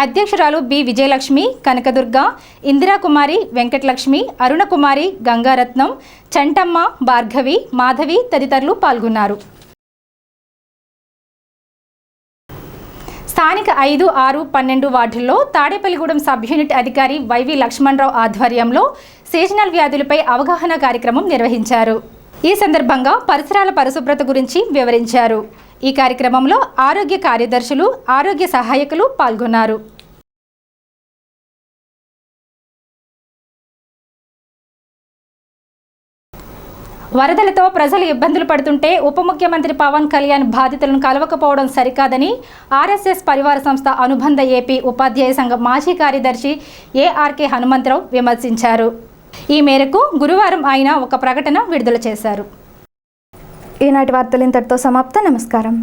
అధ్యక్షురాలు బి విజయలక్ష్మి, కనకదుర్గ, ఇందిరాకుమారి, వెంకటలక్ష్మి, అరుణకుమారి, గంగారత్నం, చంటమ్మ, భార్గవి, మాధవి తదితరులు పాల్గొన్నారు. స్థానిక 5, 6, 12 వార్డుల్లో తాడేపల్లిగూడెం సబ్ యూనిట్ అధికారి వైవి లక్ష్మణరావు ఆధ్వర్యంలో సీజనల్ వ్యాధులపై అవగాహన కార్యక్రమం నిర్వహించారు. ఈ సందర్భంగా పరిసరాల పరిశుభ్రత గురించి వివరించారు. ఈ కార్యక్రమంలో ఆరోగ్య కార్యదర్శులు, ఆరోగ్య సహాయకులు పాల్గొన్నారు. వరదలతో ప్రజలు ఇబ్బందులు పడుతుంటే ఉప ముఖ్యమంత్రి పవన్ కళ్యాణ్ బాధితులను కలవకపోవడం సరికాదని ఆర్ఎస్ఎస్ పరివార సంస్థ అనుబంధ ఏపీ ఉపాధ్యాయ సంఘం మాజీ కార్యదర్శి ఏఆర్కే హనుమంతరావు విమర్శించారు. ఈ మేరకు గురువారం ఆయన ఒక ప్రకటన విడుదల చేశారు. ఈనాటి వార్తలు ఇంతటితో సమాప్తం. నమస్కారం.